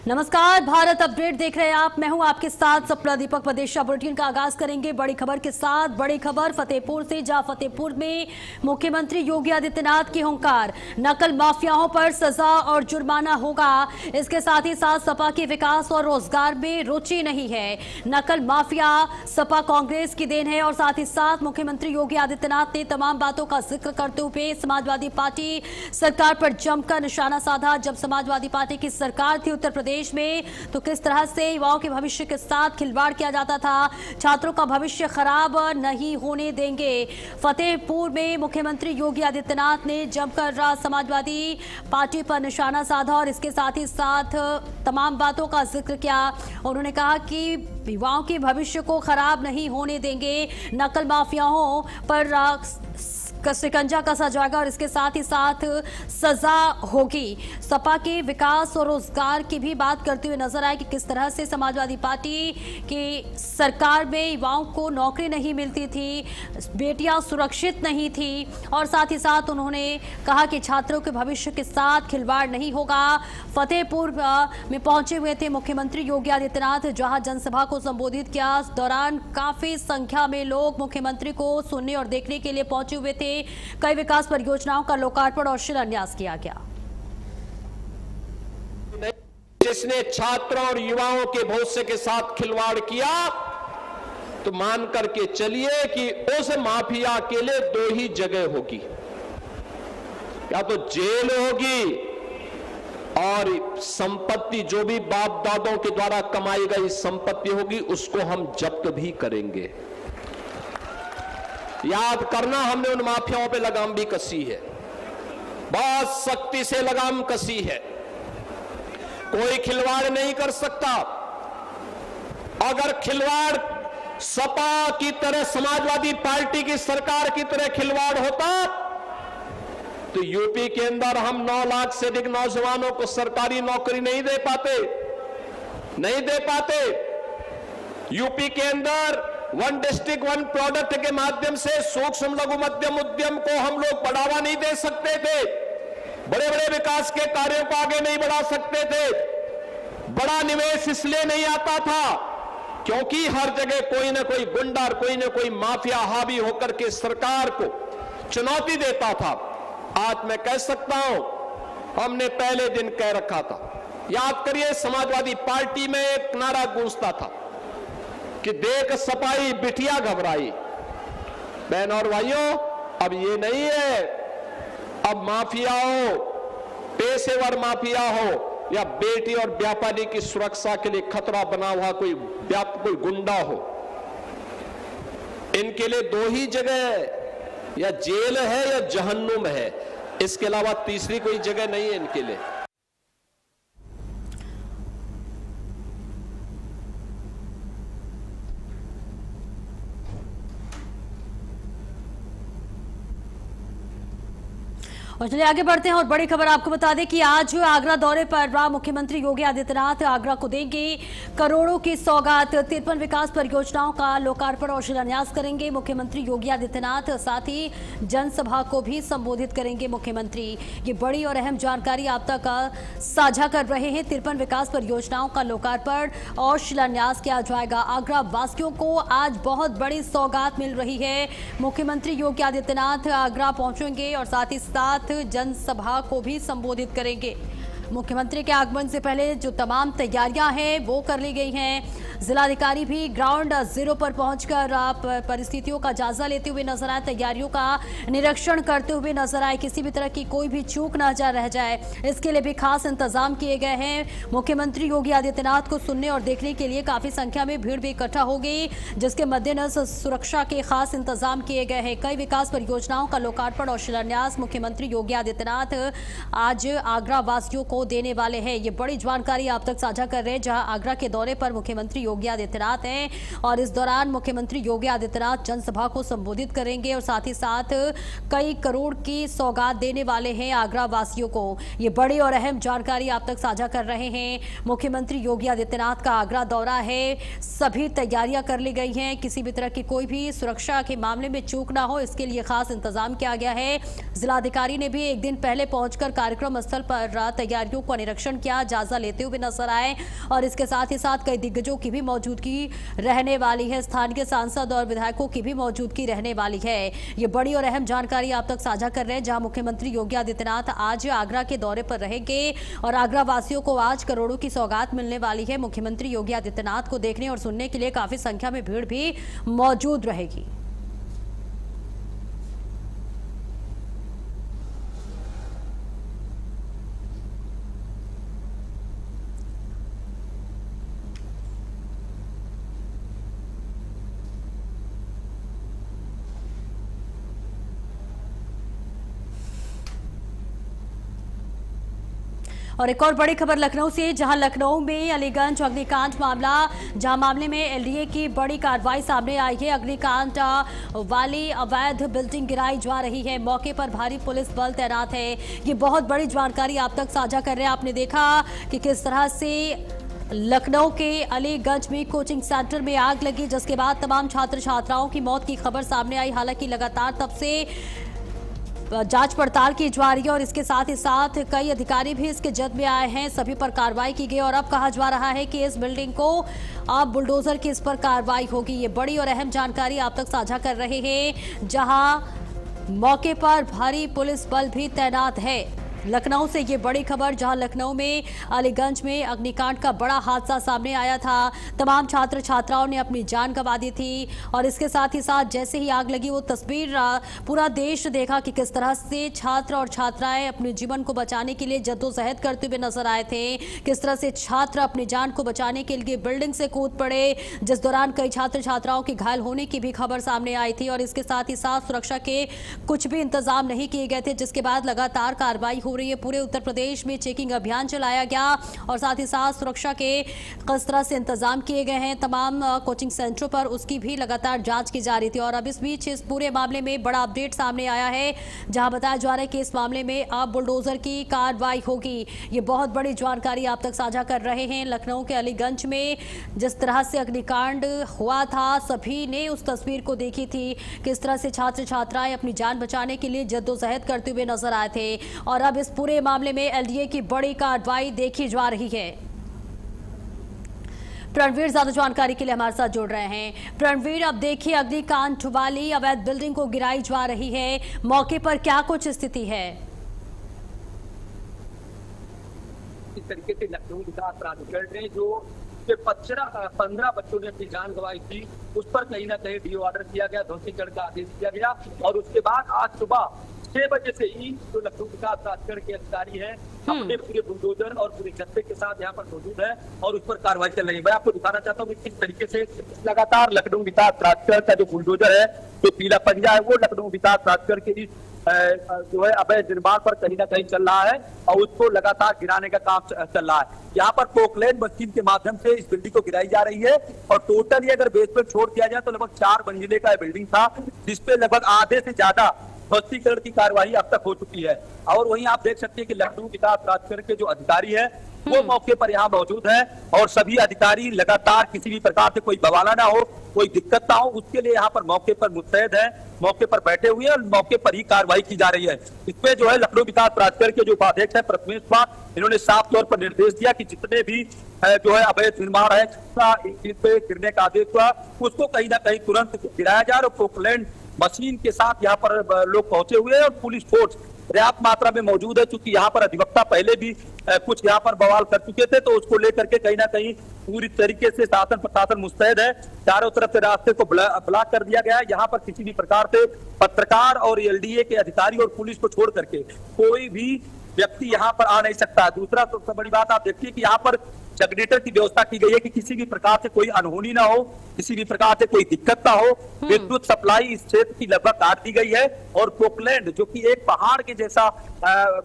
नमस्कार, भारत अपडेट देख रहे हैं आप। मैं हूं आपके साथ सपना दीपक। प्रदेशा बुलेटिन का आगाज करेंगे बड़ी खबर के साथ। बड़ी खबर फतेहपुर से, जहां फतेहपुर में मुख्यमंत्री योगी आदित्यनाथ की हुंकार, नकल माफियाओं पर सजा और जुर्माना होगा। इसके साथ ही साथ सपा के विकास और रोजगार में रुचि नहीं है। नकल माफिया सपा कांग्रेस की देन है। और साथ ही साथ मुख्यमंत्री योगी आदित्यनाथ ने तमाम बातों का जिक्र करते हुए समाजवादी पार्टी सरकार पर जमकर निशाना साधा। जब समाजवादी पार्टी की सरकार थी उत्तर प्रदेश में, तो किस तरह से युवाओं के भविष्य के साथ खिलवाड़ किया जाता था। छात्रों का भविष्य खराब नहीं होने देंगे। फतेहपुर में मुख्यमंत्री योगी आदित्यनाथ ने जमकर समाजवादी पार्टी पर निशाना साधा और इसके साथ ही साथ तमाम बातों का जिक्र किया। उन्होंने कहा कि युवाओं के भविष्य को खराब नहीं होने देंगे, नकल माफियाओं पर शिकंजा कसा जाएगा और इसके साथ ही साथ सजा होगी। सपा के विकास और रोजगार की भी बात करते हुए नजर आए कि किस तरह से समाजवादी पार्टी की सरकार में युवाओं को नौकरी नहीं मिलती थी, बेटियां सुरक्षित नहीं थी। और साथ ही साथ उन्होंने कहा कि छात्रों के भविष्य के साथ खिलवाड़ नहीं होगा। फतेहपुर में पहुंचे हुए थे मुख्यमंत्री योगी आदित्यनाथ, जहां जनसभा को संबोधित किया। इस दौरान काफी संख्या में लोग मुख्यमंत्री को सुनने और देखने के लिए पहुंचे हुए थे। कई विकास परियोजनाओं का लोकार्पण और शिलान्यास किया गया। जिसने छात्रों और युवाओं के भविष्य के साथ खिलवाड़ किया, तो मान करके चलिए कि उस माफिया के लिए दो ही जगह होगी, या तो जेल होगी और संपत्ति जो भी बाप दादों के द्वारा कमाई गई संपत्ति होगी उसको हम जब्त भी करेंगे। याद करना, हमने उन माफियाओं पे लगाम भी कसी है, बहुत सख्ती से लगाम कसी है। कोई खिलवाड़ नहीं कर सकता। अगर खिलवाड़ सपा की तरह, समाजवादी पार्टी की सरकार की तरह खिलवाड़ होता तो यूपी के अंदर हम 9 लाख से अधिक नौजवानों को सरकारी नौकरी नहीं दे पाते। यूपी के अंदर वन डिस्ट्रिक्ट वन प्रोडक्ट के माध्यम से सूक्ष्म लघु मध्यम उद्यम को हम लोग बढ़ावा नहीं दे सकते थे, बड़े बड़े विकास के कार्यों को आगे नहीं बढ़ा सकते थे। बड़ा निवेश इसलिए नहीं आता था क्योंकि हर जगह कोई ना कोई गुंडा, कोई ना कोई माफिया हावी होकर के सरकार को चुनौती देता था। आज मैं कह सकता हूं, हमने पहले दिन कह रखा था, याद करिए समाजवादी पार्टी में एक नारा गूंजता था कि देख सपाई बिटिया घबराई। बहन और भाइयों, अब ये नहीं है। अब माफिया हो, पेशेवर माफिया हो या बेटी और व्यापारी की सुरक्षा के लिए खतरा बना हुआ कोई गुंडा हो, इनके लिए दो ही जगह है, या जेल है या जहन्नुम है। इसके अलावा तीसरी कोई जगह नहीं है इनके लिए। और चलिए आगे बढ़ते हैं और बड़ी खबर आपको बता दें कि आज आगरा दौरे पर रहा मुख्यमंत्री योगी आदित्यनाथ आगरा को देंगे करोड़ों की सौगात। 53 विकास परियोजनाओं का लोकार्पण और शिलान्यास करेंगे मुख्यमंत्री योगी आदित्यनाथ। साथ ही जनसभा को भी संबोधित करेंगे मुख्यमंत्री। ये बड़ी और अहम जानकारी आप तक साझा कर रहे हैं। 53 विकास परियोजनाओं का लोकार्पण और शिलान्यास किया जाएगा। आगरा वासियों को आज बहुत बड़ी सौगात मिल रही है। मुख्यमंत्री योगी आदित्यनाथ आगरा पहुंचेंगे और साथ ही साथ जनसभा को भी संबोधित करेंगे। मुख्यमंत्री के आगमन से पहले जो तमाम तैयारियां हैं वो कर ली गई हैं। जिलाधिकारी भी ग्राउंड जीरो पर पहुंचकर परिस्थितियों का जायजा लेते हुए नजर आए, तैयारियों का निरीक्षण करते हुए नजर आए। किसी भी तरह की कोई भी चूक न रह जाए, इसके लिए भी खास इंतजाम किए गए हैं। मुख्यमंत्री योगी आदित्यनाथ को सुनने और देखने के लिए काफी संख्या में भीड़ भी इकट्ठा हो गई, जिसके मद्देनजर सुरक्षा के खास इंतजाम किए गए हैं। कई विकास परियोजनाओं का लोकार्पण और शिलान्यास मुख्यमंत्री योगी आदित्यनाथ आज आगरा वासियों को देने वाले हैं। ये बड़ी जानकारी आप तक साझा कर रहे हैं, जहां आगरा के दौरे पर मुख्यमंत्री योगी आदित्यनाथ हैं और इस दौरान मुख्यमंत्री योगी आदित्यनाथ जनसभा को संबोधित करेंगे और साथ ही साथ कई करोड़ की सौगात देने वाले हैं आगरा वासियों को। ये बड़ी और अहम जानकारी आप तक साझा कर रहे हैं। मुख्यमंत्री योगी आदित्यनाथ का आगरा दौरा है, सभी तैयारियां कर ली गई हैं, किसी भी तरह की कोई भी सुरक्षा के मामले में चूक ना हो इसके लिए खास इंतजाम किया गया है। जिलाधिकारी ने भी एक दिन पहले पहुंचकर कार्यक्रम स्थल पर तैयारियों का निरीक्षण किया, जायजा लेते हुए नजर आए और इसके साथ ही साथ कई दिग्गजों की भी मौजूदगी रहने वाली है, स्थानीय सांसद और विधायकों की भी मौजूदगी रहने वाली है। ये बड़ी और अहम जानकारी आप तक साझा कर रहे हैं, जहां मुख्यमंत्री योगी आदित्यनाथ आज आगरा के दौरे पर रहेंगे और आगरा वासियों को आज करोड़ों की सौगात मिलने वाली है। मुख्यमंत्री योगी आदित्यनाथ को देखने और सुनने के लिए काफी संख्या में भीड़ भी मौजूद रहेगी। और एक और बड़ी खबर लखनऊ से, जहां लखनऊ में अलीगंज अग्निकांड मामला, जहां मामले में एलडीए की बड़ी कार्रवाई सामने आई है। अग्निकांड वाली अवैध बिल्डिंग गिराई जा रही है, मौके पर भारी पुलिस बल तैनात है। ये बहुत बड़ी जानकारी आप तक साझा कर रहे हैं। आपने देखा कि किस तरह से लखनऊ के अलीगंज में कोचिंग सेंटर में आग लगी, जिसके बाद तमाम छात्र छात्राओं की मौत की खबर सामने आई। हालांकि लगातार तब से जांच पड़ताल की जा रही है और इसके साथ ही साथ कई अधिकारी भी इसके जद में आए हैं, सभी पर कार्रवाई की गई और अब कहा जा रहा है कि इस बिल्डिंग को अब बुलडोजर की इस पर कार्रवाई होगी। ये बड़ी और अहम जानकारी आप तक साझा कर रहे हैं, जहां मौके पर भारी पुलिस बल भी तैनात है। लखनऊ से ये बड़ी खबर, जहां लखनऊ में अलीगंज में अग्निकांड का बड़ा हादसा सामने आया था। तमाम छात्र छात्राओं ने अपनी जान गंवा दी थी और इसके साथ ही साथ जैसे ही आग लगी वो तस्वीर पूरा देश देखा कि किस तरह से छात्र और छात्राएं अपने जीवन को बचाने के लिए जद्दोजहद करते हुए नजर आए थे। किस तरह से छात्र अपनी जान को बचाने के लिए बिल्डिंग से कूद पड़े, जिस दौरान कई छात्र छात्राओं के घायल होने की भी खबर सामने आई थी और इसके साथ ही साथ सुरक्षा के कुछ भी इंतजाम नहीं किए गए थे, जिसके बाद लगातार कार्रवाई हो रही है। पूरे उत्तर प्रदेश में चेकिंग अभियान चलाया गया और साथ ही साथ सुरक्षा के किस तरह से इंतजाम किए गए हैं तमाम कोचिंग सेंटरों पर, उसकी भी लगातार जांच की जा रही थी। और अब इस बीच इस पूरे मामले में बड़ा अपडेट सामने आया है, जहां बताया जा रहा है कि इस मामले में अब बुलडोजर की कार्रवाई होगी। ये बहुत बड़ी जानकारी आप तक साझा कर रहे हैं। लखनऊ के अलीगंज में जिस तरह से अग्निकांड हुआ था, सभी ने उस तस्वीर को देखी थी, किस तरह से छात्र छात्राएं अपनी जान बचाने के लिए जद्दोजहद करते हुए नजर आए थे और अब इस पूरे मामले में एलडीए की बड़ी कार्रवाई देखी जा रही है। प्रणवीर ज्यादा जानकारी के लिए हमारे साथ जुड़ रहे हैं। प्रणवीर, अब देखिए अग्निकांड वाली अवैध बिल्डिंग को गिराई जा रही है, मौके पर क्या कुछ स्थिति है? इस तरीके से लखनऊ विकास प्राधिकरण ने जो 15 बच्चों ने अपनी जान गंवाई थी, उस पर कहीं ना कहीं डी ऑर्डर किया गया, ध्वस्तीकरण का आदेश दिया गया और उसके बाद आज सुबह 6 बजे से ही जो लखनऊ विकास प्राधिकरण के अधिकारी हैं अपने पूरे बुलडोजर और पूरे जत्थे के साथ यहाँ पर मौजूद है और उस पर कार्रवाई चल रही है। मैं आपको दिखाना चाहता हूँ कि किस तरीके से लगातार लखनऊ विकास प्राधिकरण का जो बुलडोजर है, जो पीला पंजा है, वो लखनऊ विकास प्राधिकरण के जो है अवैध निर्माण पर कहीं ना कहीं चल रहा है और उसको लगातार गिराने का काम चल रहा है। यहाँ पर पोकलेन मशीन के माध्यम से इस बिल्डिंग को गिराई जा रही है और टोटली अगर बेसमेंट छोड़ दिया जाए तो लगभग 4 मंजिले का बिल्डिंग था, जिसपे लगभग आधे से ज्यादा ध्वस्तीकरण की कार्यवाही अब तक हो चुकी है। और वहीं आप देख सकते हैं कि लखनऊ विकास प्राधिकरण के जो अधिकारी है वो मौके पर यहाँ मौजूद है और सभी अधिकारी लगातार किसी भी प्रकार से कोई बवाला ना हो, कोई दिक्कत ना हो, उसके लिए यहाँ पर मौके पर मुस्तैद है, मौके पर बैठे हुए हैं और मौके पर ही कार्रवाई की जा रही है। इसमें जो है लखनऊ विकास प्राधिकरण के जो उपाध्यक्ष है प्रथमेश कुमार, इन्होंने साफ तौर पर निर्देश दिया कि जितने भी जो है अवैध निर्माण है इस पे गिरने का आदेश हुआ, उसको कहीं ना कहीं तुरंत गिराया जाए और पोकलैंड मशीन के साथ यहाँ पर लोग पहुंचे हुए हैं और पुलिस फोर्स पर्याप्त मात्रा में मौजूद है। क्योंकि यहाँ पर अधिवक्ता पहले भी कुछ यहाँ पर बवाल कर चुके थे, तो उसको लेकर के कहीं ना कहीं पूरी तरीके से शासन प्रशासन मुस्तैद है। चारों तरफ से रास्ते को ब्लॉक कर दिया गया है। यहाँ पर किसी भी प्रकार से पत्रकार और एलडीए के अधिकारी और पुलिस को छोड़ करके कोई भी व्यक्ति यहाँ पर आ नहीं सकता। दूसरा सबसे बड़ी बात आप देखिए कि यहाँ पर जनरेटर की व्यवस्था की गई है कि किसी भी प्रकार से कोई अनहोनी ना हो, किसी भी प्रकार से कोई दिक्कत ना हो। विद्युत सप्लाई इस क्षेत्र की लगभग काट दी गई है और पोकलैंड जो कि एक पहाड़ के जैसा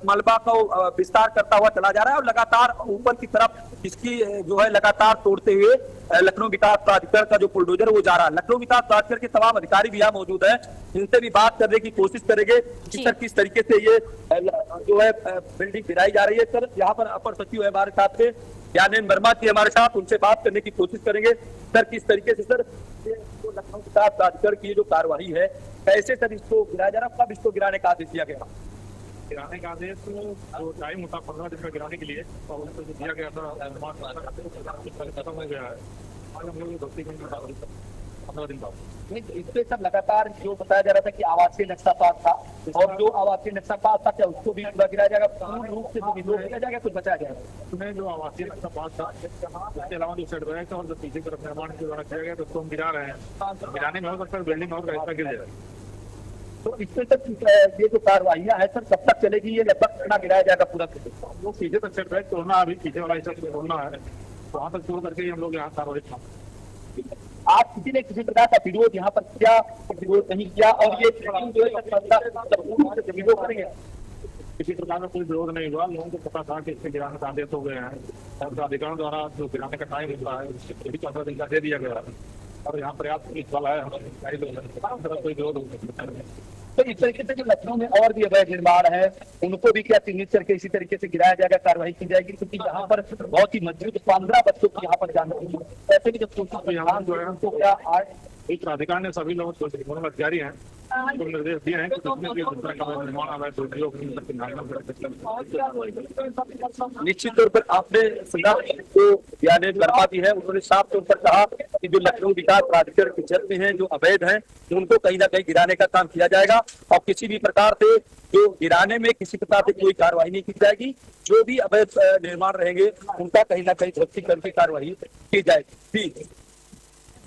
मलबा को विस्तार करता हुआ चला जा रहा है और लगातार ऊपर की तरफ इसकी जो है लगातार तोड़ते हुए लखनऊ विकास प्राधिकरण का जो बुलडोजर वो जा रहा है। लखनऊ विकास प्राधिकरण के तमाम अधिकारी भी यहाँ मौजूद है, इनसे भी बात करने की कोशिश करेंगे कि सर किस तरीके से ये जो है बिल्डिंग गिराई जा रही है। सर यहाँ पर अपर सचिव है हमारे साथ में, ज्ञानेंद्र वर्मा जी हमारे साथ, उनसे बात करने की कोशिश करेंगे। सर किस तरीके से सर जो लखनऊ विकास प्राधिकरण की जो कार्यवाही है, कैसे सर इसको गिराया जा रहा है, कब इसको गिराने का आदेश दिया गया? गिराने का आदेश जो टाइम होता 15 दिन में गिराने के लिए और उनको जो दिया गया था खत्म हो गया है। आज हम लोग 2 दिन में 15 दिन बाद इससे सब लगातार जो बताया जा रहा था कि आवासीय नक्शा पास था और जो आवासीय नक्शा पास था क्या उसको भी गिराया जाएगा, पूर्ण रूप से किया जाएगा, कुछ बचाया जाएगा? उसमें जो आवासीय नक्शा पास था उसके अलावा जो सेट बैक और जो पीछे तरफ निर्माण के द्वारा किया गया तो उसको हम गिरा रहे हैं। गिराने में हो सकता है बिल्डिंग और ऐसा गिर जाएगा। तो इसमें तक ये जो कार्रवाइयाँ है सर कब तक चलेगी, ये लगभग कितना गिराया जाएगा पूरा? वो पीछे तक सेट बैक तोड़ना, अभी पीछे वाला हिस्सा तोड़ना है, वहाँ तक तोड़ करके हम लोग यहाँ कार्रवाई। आज किसी ने किसी प्रकार का विरोध यहाँ पर किया, विरोध नहीं किया और ये विरोध करेंगे? किसी प्रकार का कोई विरोध नहीं हुआ। लोगों को पता था कि इसके गिराने का आदेश हो गए हैं और प्राधिकरण द्वारा जो गिराने का टाइम होता है उससे भी 15 दिन का दे दिया गया है और यहाँ पर्याप्त पुलिस बल है, कोई विरोध नहीं। तो इस तरीके से जो लखनऊ में और भी अवैध निर्माण है उनको भी क्या चिन्हित करके इसी तरीके से गिराया जाएगा, कार्रवाई की जाएगी? क्योंकि यहाँ पर बहुत ही मजबूत 15 बच्चों की यहाँ पर जान ऐसे भी जब क्या एक प्राधिकार ने सभी लोग अधिकारी हैं तो निर्देश दिए हैं कि निर्माण अवैध निश्चित तौर पर आपने सुना तो ज्ञानेंद्र वर्मा भी है, उन्होंने साफ तौर पर कहा कि जो लखनऊ विकास प्राधिकरण के जल में है जो अवैध हैं उनको कहीं ना कहीं गिराने का काम किया जाएगा और किसी भी प्रकार से जो गिराने में किसी प्रकार से कोई कार्रवाई नहीं की जाएगी। जो भी अवैध निर्माण रहेंगे उनका कहीं ना कहीं ध्वस्ती करके कार्रवाई की जाएगी।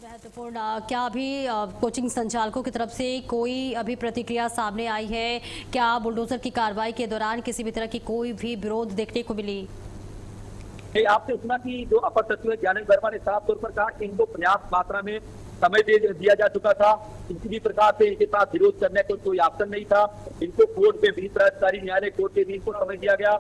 महत्वपूर्ण क्या अभी कोचिंग संचालकों की तरफ से कोई अभी प्रतिक्रिया सामने आई है? क्या बुलडोजर की कार्रवाई के दौरान किसी भी तरह की कोई भी विरोध देखने को मिली? आपने सुना कि जो अपर सचिव ज्ञानेंद्र वर्मा ने साफ तौर पर कहा कि इनको पर्याप्त मात्रा में समय दे दिया जा चुका था, किसी भी प्रकार से इनके पास विरोध करने का कोई ऑप्शन नहीं था। इनको कोर्ट में भी प्राधिकारी न्यायालय कोर्ट के भी इनको समय दिया गया,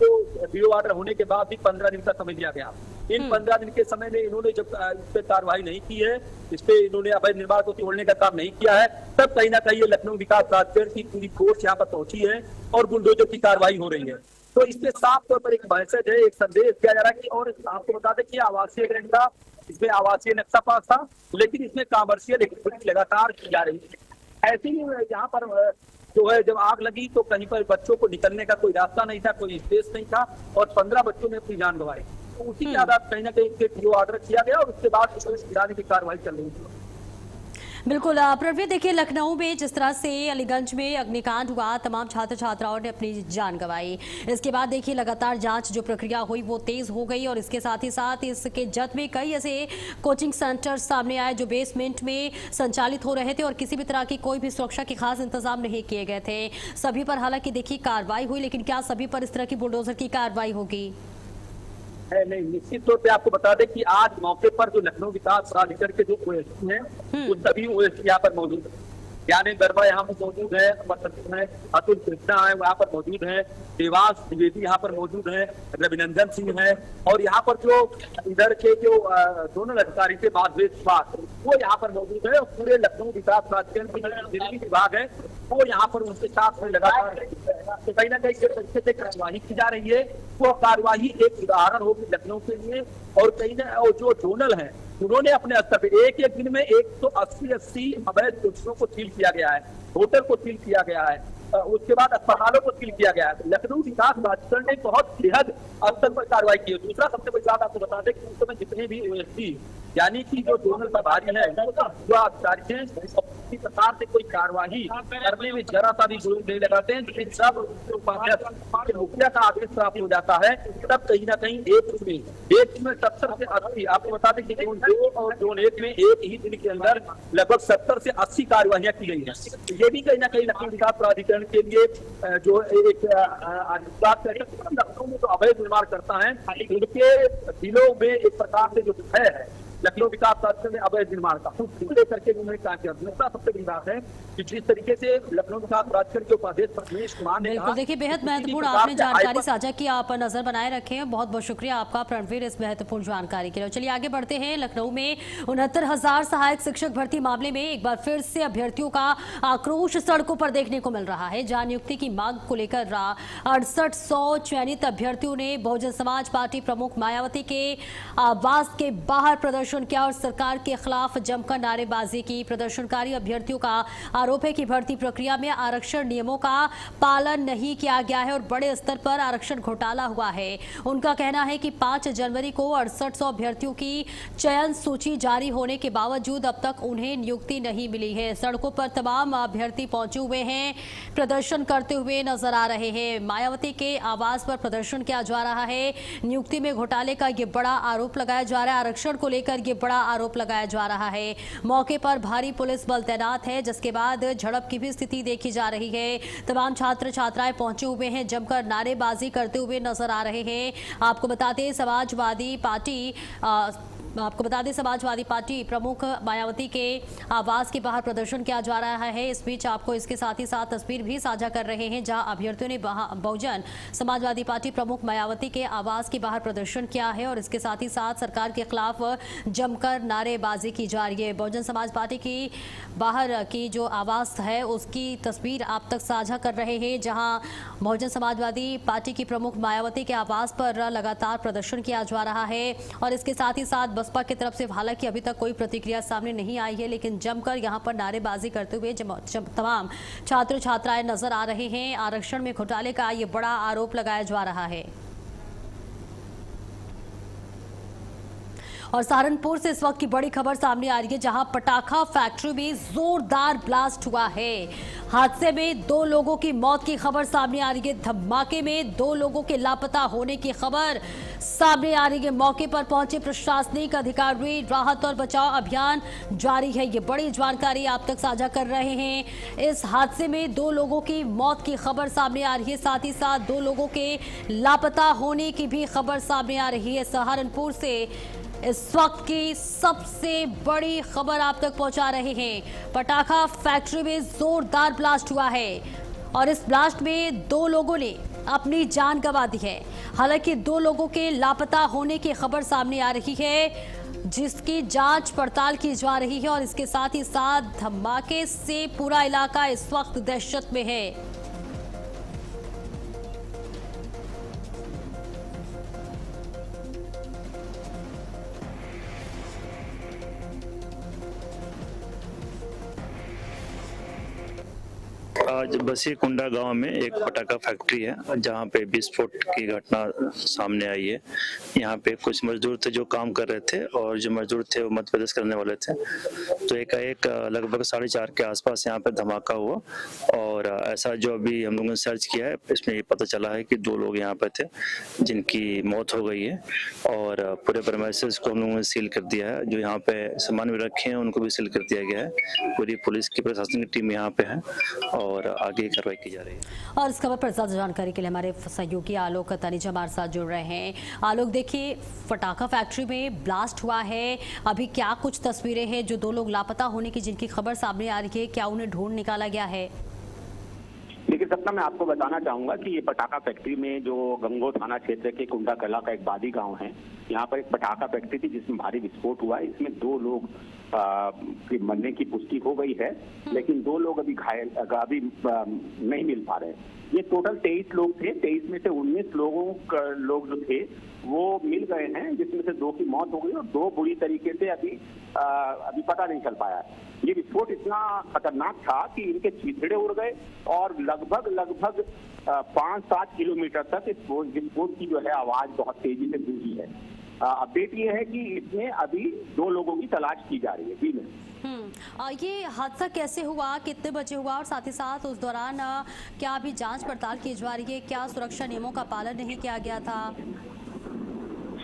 तो बीओ ऑर्डर होने के बाद भी 15 दिन का समय दिया गया। इन 15 दिन के समय में इन्होंने जब इस पे कार्रवाई नहीं की है, इस पे इन्होंने अवैध निर्माण को तोड़ने का काम नहीं किया है, तब कहीं ना कहीं ये लखनऊ विकास प्राधिकरण की पूरी फोर्स यहाँ पर पहुंची है और बुलडोजर की कार्रवाई हो रही है। तो इसमें साफ तौर पर एक मैसेज है, एक संदेश दिया जा रहा है कि और आपको बता दें कि आवासीय ग्रैंड था, इसमें आवासीय नक्शा पास था, लेकिन इसमें कॉमर्शियल एक्टिविटी लगातार की जा रही है। ऐसे ही यहाँ पर जो है जब आग लगी तो कहीं पर बच्चों को निकलने का कोई रास्ता नहीं था, कोई स्पेस नहीं था और 15 बच्चों ने अपनी जान गंवाई। तो उसी के आधार कहीं ना कहीं ऑर्डर किया गया और उसके बाद गिराने की कार्रवाई चल रही थी। बिल्कुल प्रवीण, देखिए लखनऊ में जिस तरह से अलीगंज में अग्निकांड हुआ, तमाम छात्र छात्राओं ने अपनी जान गंवाई। इसके बाद देखिए लगातार जांच जो प्रक्रिया हुई वो तेज हो गई और इसके साथ ही साथ इसके जद में कई ऐसे कोचिंग सेंटर सामने आए जो बेसमेंट में संचालित हो रहे थे और किसी भी तरह की कोई भी सुरक्षा के खास इंतजाम नहीं किए गए थे। सभी पर हालांकि देखिए कार्रवाई हुई, लेकिन क्या सभी पर इस तरह की बुलडोजर की कार्रवाई होगी? नहीं, निश्चित तौर पे आपको बता दें कि आज मौके पर जो लखनऊ विकास प्राधिकरण के जो ओएसडी हैं वो सभी ओएसडी यहाँ पर मौजूद है। ज्ञानेंद्र वर्मा यहाँ पर मौजूद है, अतुल कृष्णा है वहाँ पर मौजूद है, देवास द्विवेदी यहाँ पर मौजूद है, रविनंदन सिंह है और यहाँ पर जो इधर के जो दोनों अधिकारी थे माधवेश पास वो यहाँ पर मौजूद है और पूरे लखनऊ विकास प्राधिकरण की दिल्ली विभाग है वो यहाँ पर उनके साथ में लगातार। तो कहीं ना कहीं जिस तरीके से कार्यवाही की जा रही है वो कार्यवाही एक उदाहरण होगी लखनऊ के लिए और कहीं ना और जो जोनल है उन्होंने अपने स्तर पे एक दिन में 180 अवैध कोचिंगों को सील किया गया है, होटल को सील किया गया है, उसके बाद अस्पतालों को सील किया गया है। लखनऊ विकास प्राधिकरण ने बहुत बेहद स्तर पर कार्रवाई की है। दूसरा सबसे बड़ी बात आपको बता दें कि उस समय जितने भी ओएसडी यानी कि जो जोनल प्रभारी है जो अधिकारी हैं किसी प्रकार से कोई कार्यवाही करने में जरा सा भी जोर नहीं लगाते हैं, लेकिन जब मुखिया का आदेश प्राप्त हो जाता है तब कहीं ना कहीं एक में 70 से 80 आपको बता दें कि जोन 2 और जोन 1 में एक ही दिन के अंदर लगभग 70 से 80 कार्यवाहियां की गई है। ये भी कहीं ना कहीं लखनऊ विकास प्राधिकरण के लिए जो एक बात करें, लखनऊ में जो अवैध निर्माण करता है उनके दिलों में एक प्रकार से जो भय है लखनऊ विकास प्राधिकरण में अवैध निर्माण का, उसको लेकर के उन्होंने कहा कि दूसरा सबसे बड़ी बात है कि जिस तरीके से लखनऊ विकास प्राधिकरण के उपाध्यक्ष रमेश कुमार ने बिल्कुल, देखिए बेहद महत्वपूर्ण आपने जानकारी साझा की, आप नजर बनाए रखे हैं। बहुत बहुत शुक्रिया आपका प्रणवीर इस महत्वपूर्ण जानकारी के लिए। चलिए आगे बढ़ते हैं। लखनऊ में 69,000 सहायक शिक्षक भर्ती मामले में एक बार फिर से अभ्यर्थियों का आक्रोश सड़कों पर देखने को मिल रहा है। जहां नियुक्ति की मांग को लेकर 6800 चयनित अभ्यर्थियों ने बहुजन समाज पार्टी प्रमुख मायावती के आवास के बाहर प्रदर्शन किया और सरकार के खिलाफ जमकर नारेबाजी की। प्रदर्शनकारी अभ्यर्थियों का आरोप है कि भर्ती प्रक्रिया में आरक्षण नियमों का पालन नहीं किया गया है और बड़े स्तर पर आरक्षण घोटाला हुआ है। उनका कहना है कि 5 जनवरी को 6800 अभ्यर्थियों की चयन सूची जारी होने के बावजूद अब तक उन्हें नियुक्ति नहीं मिली है। सड़कों पर तमाम अभ्यर्थी पहुंचे हुए हैं, प्रदर्शन करते हुए नजर आ रहे हैं। मायावती के आवास पर प्रदर्शन किया जा रहा है। नियुक्ति में घोटाले का ये बड़ा आरोप लगाया जा रहा है। आरक्षण को लेकर ये बड़ा आरोप लगाया जा रहा है। मौके पर भारी पुलिस बल तैनात है, जिसके बाद झड़प की भी स्थिति देखी जा रही है। तमाम छात्र छात्राएं पहुंचे हुए हैं, जमकर नारेबाजी करते हुए नजर आ रहे हैं। आपको बता दें समाजवादी पार्टी प्रमुख मायावती के आवास के बाहर प्रदर्शन किया जा रहा है। इस बीच आपको इसके साथ ही साथ तस्वीर भी साझा कर रहे हैं, जहां अभ्यर्थियों ने बहुजन समाजवादी पार्टी प्रमुख मायावती के आवास के बाहर प्रदर्शन किया है और इसके साथ ही साथ सरकार के खिलाफ जमकर नारेबाजी की जा रही है। बहुजन समाज पार्टी की बाहर की जो आवास है उसकी तस्वीर आप तक साझा कर रहे हैं, जहां बहुजन समाजवादी पार्टी की प्रमुख मायावती के आवास पर लगातार प्रदर्शन किया जा रहा है और इसके साथ ही साथ बसपा की तरफ से हालांकि अभी तक कोई प्रतिक्रिया सामने नहीं आई है, लेकिन जमकर यहां पर नारेबाजी करते हुए तमाम छात्र छात्राएं नजर आ रहे हैं। आरक्षण में घोटाले का ये बड़ा आरोप लगाया जा रहा है। और सहारनपुर से इस वक्त की बड़ी खबर सामने आ रही है, जहां पटाखा फैक्ट्री में जोरदार ब्लास्ट हुआ है। हादसे में 2 लोगों की मौत की खबर सामने आ रही है। धमाके में 2 लोगों के लापता होने की खबर सामने आ रही है। मौके पर पहुंचे प्रशासनिक अधिकारी, राहत और बचाव अभियान जारी है। ये बड़ी जानकारी आप तक साझा कर रहे हैं। इस हादसे में 2 लोगों की मौत की खबर सामने आ रही है, साथ ही साथ 2 लोगों के लापता होने की भी खबर सामने आ रही है। सहारनपुर से इस वक्त की सबसे बड़ी खबर आप तक पहुंचा रहे हैं। पटाखा फैक्ट्री में जोरदार ब्लास्ट हुआ है और इस ब्लास्ट में 2 लोगों ने अपनी जान गंवा दी है। हालांकि 2 लोगों के लापता होने की खबर सामने आ रही है, जिसकी जांच पड़ताल की जा रही है और इसके साथ ही साथ धमाके से पूरा इलाका इस वक्त दहशत में है। आज बसीकुंडा गांव में एक पटाखा फैक्ट्री है, जहां पे विस्फोट की घटना सामने आई है। यहां पे कुछ मजदूर थे जो काम कर रहे थे और जो मजदूर थे वो मध्य प्रदेश करने वाले थे। तो एकाएक लगभग 4:30 के आसपास यहां पे धमाका हुआ और ऐसा जो अभी हम लोगों ने सर्च किया है, इसमें पता चला है कि 2 लोग यहाँ पे थे जिनकी मौत हो गई है और पूरे प्रेमाइसेस को हम लोगों ने सील कर दिया है। जो यहाँ पे सामान भी रखे हैं उनको भी सील कर दिया गया है। पूरी पुलिस की प्रशासन की टीम यहाँ पे है और आगे कार्रवाई की जा रही है। और इस खबर पर ज्यादा जानकारी के लिए हमारे सहयोगी आलोक तनीजा हमारे साथ जुड़ रहे हैं। आलोक, देखिए पटाखा फैक्ट्री में ब्लास्ट हुआ है, अभी क्या कुछ तस्वीरें हैं? जो 2 लोग लापता होने की जिनकी खबर सामने आ रही है, क्या उन्हें ढूंढ निकाला गया है? देखिए सपना, मैं आपको बताना चाहूंगा कि ये पटाखा फैक्ट्री में जो गंगो थाना क्षेत्र के कुंडा कला का एक बादी गांव है, यहाँ पर एक पटाखा फैक्ट्री थी जिसमें भारी विस्फोट हुआ है। इसमें 2 लोग की मरने की पुष्टि हो गई है, लेकिन 2 लोग अभी घायल नहीं मिल पा रहे हैं। ये टोटल 23 लोग थे। 23 में से 19 लोग जो थे वो मिल गए हैं, जिसमें से 2 की मौत हो गई और 2 बुरी तरीके से अभी पता नहीं चल पाया है। ये विस्फोट इतना खतरनाक था कि इनके चीथड़े उड़ गए और लगभग 5-7 किलोमीटर तक इस विस्फोट की जो है आवाज बहुत तेजी से गूंजी है। अपडेट ये है कि इसमें अभी 2 लोगों की तलाश की जा रही है। जी मैम, ये हादसा कैसे हुआ, कितने बजे हुआ और साथ ही साथ उस दौरान क्या अभी जांच पड़ताल की जा रही है? क्या सुरक्षा नियमों का पालन नहीं किया गया था?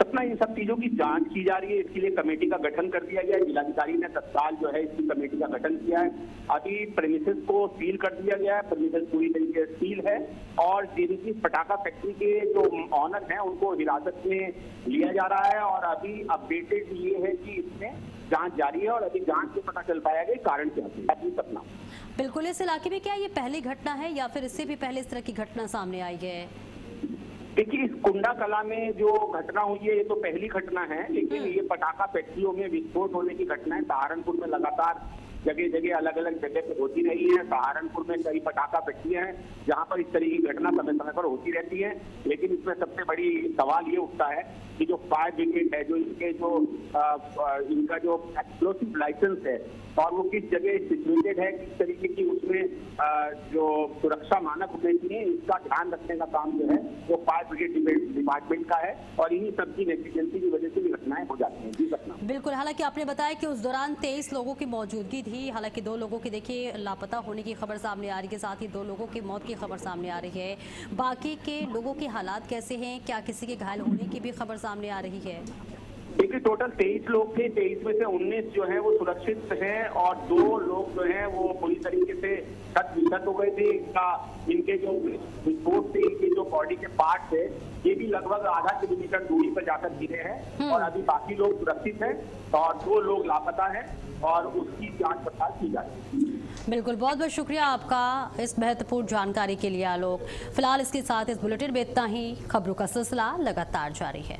सपना इन सब चीजों की जांच की जा रही है। इसके लिए कमेटी का गठन कर दिया गया है। जिलाधिकारी ने तत्काल जो है इसकी कमेटी का गठन किया है। अभी प्रेमिसेस को सील कर दिया गया है। प्रेमिसेस पूरी तरीके से सील है और जिनकी पटाखा फैक्ट्री के जो ऑनर हैं उनको हिरासत में लिया जा रहा है। और अभी अपडेटेड ये है कि इसमें जांच जारी है और अभी जांच से पता चल पाया कि कारण क्या है। सपना बिल्कुल, इस इलाके में क्या ये पहली घटना है या फिर इससे भी पहले इस तरह की घटना सामने आई है? देखिए, इस कुंडा कला में जो घटना हुई है ये तो पहली घटना है, लेकिन ये पटाखा फैक्ट्रियों में विस्फोट होने की घटनाएं सहारनपुर में लगातार जगह जगह अलग अलग जगह पे होती रही है। सहारनपुर में कई पटाखा फैक्ट्रियां हैं जहां पर इस तरह की घटना समय समय पर होती रहती है। लेकिन इसमें सबसे बड़ी सवाल ये उठता है कि जो फायर ब्रिगेड है, जो इनका जो एक्सप्लोसिव लाइसेंस है और वो किस जगह सिचुएटेड है, किस तरीके की उसमें जो सुरक्षा मानक होने चाहिए, इसका ध्यान रखने का काम जो है वो फायर ब्रिगेड डिपार्टमेंट का है। और इन्हीं सबकी नेग्लिजेंसी की वजह से ये घटनाएं हो जाती हैं। जी घटना बिल्कुल, हालांकि आपने बताया कि उस दौरान 23 लोगों की मौजूदगी थी। हालांकि 2 लोगों की देखिए लापता होने की खबर सामने आ रही है, साथ ही 2 लोगों की मौत की खबर सामने आ रही है। बाकी के लोगों के हालात कैसे हैं? क्या किसी के घायल होने की भी खबर सामने आ रही है? देखिए, टोटल 23 लोग थे। 23 में से 19 जो है वो सुरक्षित हैं और 2 लोग जो हैं वो पूरी तरीके से क्षत हो गए थे। इनके जो विस्फोट से इनके जो बॉडी के पार्ट थे ये भी लगभग आधा किलोमीटर दूरी पर जाकर गिरे हैं और अभी बाकी लोग सुरक्षित हैं और 2 लोग लापता हैं और उसकी जांच पड़ताल की जा रही है। बिल्कुल, बहुत बहुत शुक्रिया आपका इस महत्वपूर्ण जानकारी के लिए आलोक। फिलहाल इसके साथ इस बुलेटिन में इतना ही। खबरों का सिलसिला लगातार जारी है।